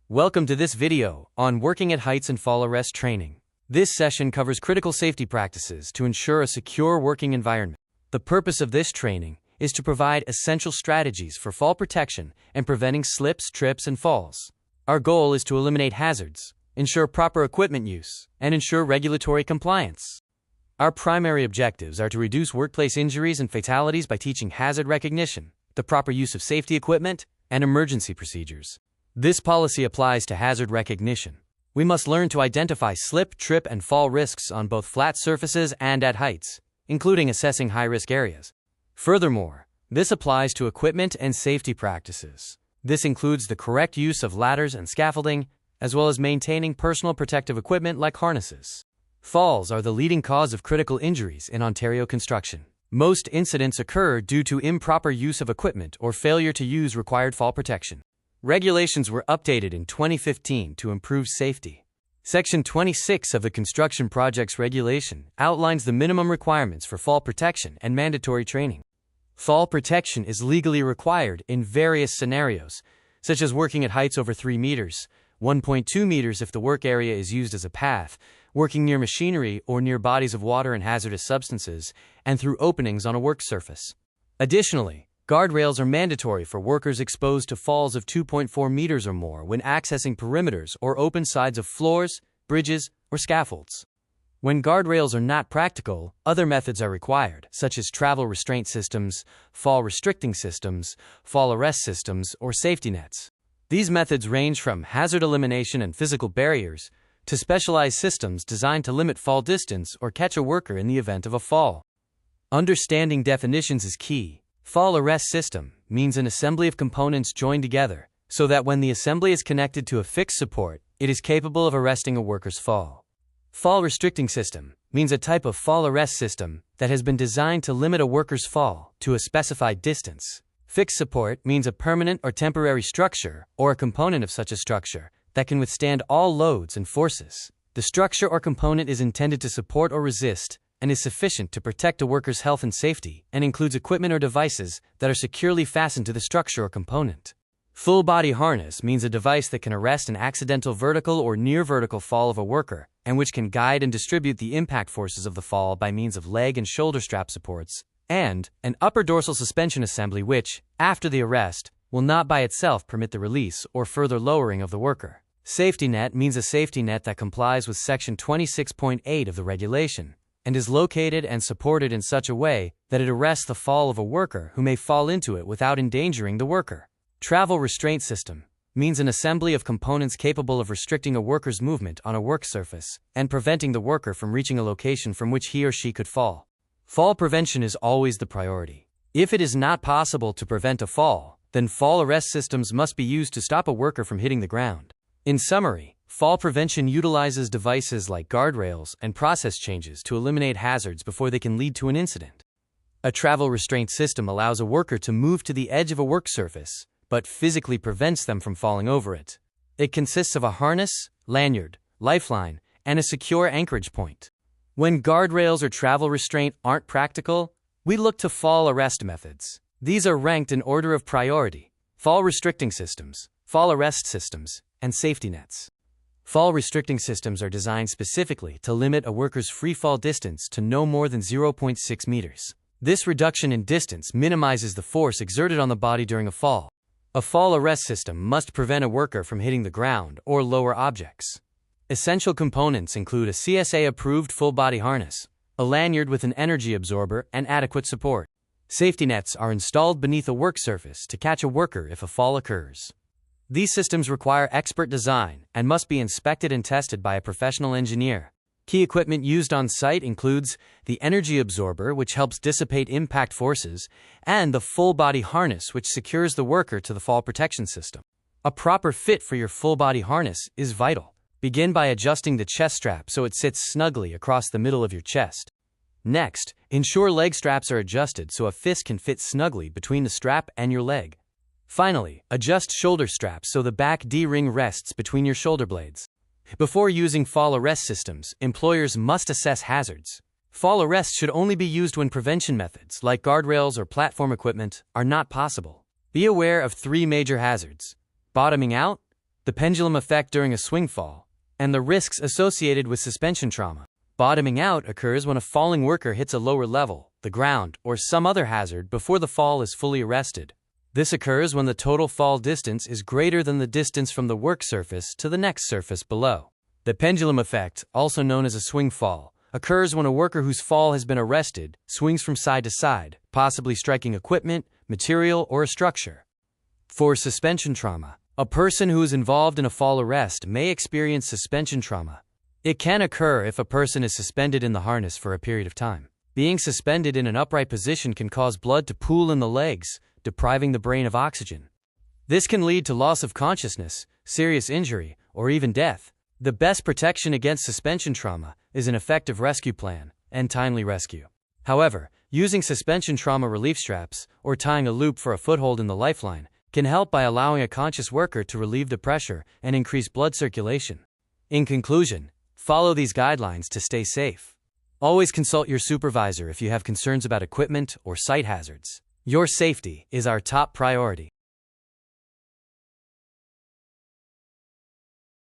Welcome to this video on working at heights and fall arrest training. This session covers critical safety practices to ensure a secure working environment. The purpose of this training is to provide essential strategies for fall protection and preventing slips, trips, and falls. Our goal is to eliminate hazards, ensure proper equipment use, and ensure regulatory compliance. Our primary objectives are to reduce workplace injuries and fatalities by teaching hazard recognition, the proper use of safety equipment, and emergency procedures. This policy applies to hazard recognition. We must learn to identify slip, trip, and fall risks on both flat surfaces and at heights, including assessing high-risk areas. Furthermore, this applies to equipment and safety practices. This includes the correct use of ladders and scaffolding, as well as maintaining personal protective equipment like harnesses. Falls are the leading cause of critical injuries in Ontario construction. Most incidents occur due to improper use of equipment or failure to use required fall protection. Regulations were updated in 2015 to improve safety. Section 26 of the Construction Projects Regulation outlines the minimum requirements for fall protection and mandatory training. Fall protection is legally required in various scenarios, such as working at heights over 3 meters, 1.2 meters if the work area is used as a path, working near machinery or near bodies of water and hazardous substances, and through openings on a work surface. Additionally, guardrails are mandatory for workers exposed to falls of 2.4 meters or more when accessing perimeters or open sides of floors, bridges, or scaffolds. When guardrails are not practical, other methods are required, such as travel restraint systems, fall restricting systems, fall arrest systems, or safety nets. These methods range from hazard elimination and physical barriers to specialized systems designed to limit fall distance or catch a worker in the event of a fall. Understanding definitions is key. Fall arrest system means an assembly of components joined together so that when the assembly is connected to a fixed support, it is capable of arresting a worker's fall. Fall restricting system means a type of fall arrest system that has been designed to limit a worker's fall to a specified distance. Fixed support means a permanent or temporary structure or a component of such a structure that can withstand all loads and forces. The structure or component is intended to support or resist and is sufficient to protect a worker's health and safety and includes equipment or devices that are securely fastened to the structure or component. Full body harness means a device that can arrest an accidental vertical or near vertical fall of a worker and which can guide and distribute the impact forces of the fall by means of leg and shoulder strap supports, and an upper dorsal suspension assembly which, after the arrest, will not by itself permit the release or further lowering of the worker. Safety net means a safety net that complies with Section 26.8 of the regulation and is located and supported in such a way that it arrests the fall of a worker who may fall into it without endangering the worker. Travel restraint system means an assembly of components capable of restricting a worker's movement on a work surface and preventing the worker from reaching a location from which he or she could fall. Fall prevention is always the priority. If it is not possible to prevent a fall, then fall arrest systems must be used to stop a worker from hitting the ground. In summary, fall prevention utilizes devices like guardrails and process changes to eliminate hazards before they can lead to an incident. A travel restraint system allows a worker to move to the edge of a work surface, but physically prevents them from falling over it. It consists of a harness, lanyard, lifeline, and a secure anchorage point. When guardrails or travel restraint aren't practical, we look to fall arrest methods. These are ranked in order of priority: fall restricting systems, fall arrest systems, and safety nets. Fall restricting systems are designed specifically to limit a worker's free fall distance to no more than 0.6 meters. This reduction in distance minimizes the force exerted on the body during a fall. A fall arrest system must prevent a worker from hitting the ground or lower objects. Essential components include a CSA-approved full-body harness, a lanyard with an energy absorber and adequate support. Safety nets are installed beneath a work surface to catch a worker if a fall occurs. These systems require expert design and must be inspected and tested by a professional engineer. Key equipment used on site includes the energy absorber, which helps dissipate impact forces, and the full-body harness, which secures the worker to the fall protection system. A proper fit for your full-body harness is vital. Begin by adjusting the chest strap so it sits snugly across the middle of your chest. Next, ensure leg straps are adjusted so a fist can fit snugly between the strap and your leg. Finally, adjust shoulder straps so the back D-ring rests between your shoulder blades. Before using fall arrest systems, employers must assess hazards. Fall arrest should only be used when prevention methods, like guardrails or platform equipment, are not possible. Be aware of 3 major hazards: bottoming out, the pendulum effect during a swing fall, and the risks associated with suspension trauma. Bottoming out occurs when a falling worker hits a lower level, the ground, or some other hazard before the fall is fully arrested. This occurs when the total fall distance is greater than the distance from the work surface to the next surface below. The pendulum effect, also known as a swing fall, occurs when a worker whose fall has been arrested swings from side to side, possibly striking equipment, material, or a structure. For suspension trauma, a person who is involved in a fall arrest may experience suspension trauma. It can occur if a person is suspended in the harness for a period of time. Being suspended in an upright position can cause blood to pool in the legs, depriving the brain of oxygen. This can lead to loss of consciousness, serious injury, or even death. The best protection against suspension trauma is an effective rescue plan and timely rescue. However, using suspension trauma relief straps or tying a loop for a foothold in the lifeline can help by allowing a conscious worker to relieve the pressure and increase blood circulation. In conclusion, follow these guidelines to stay safe. Always consult your supervisor if you have concerns about equipment or site hazards. Your safety is our top priority.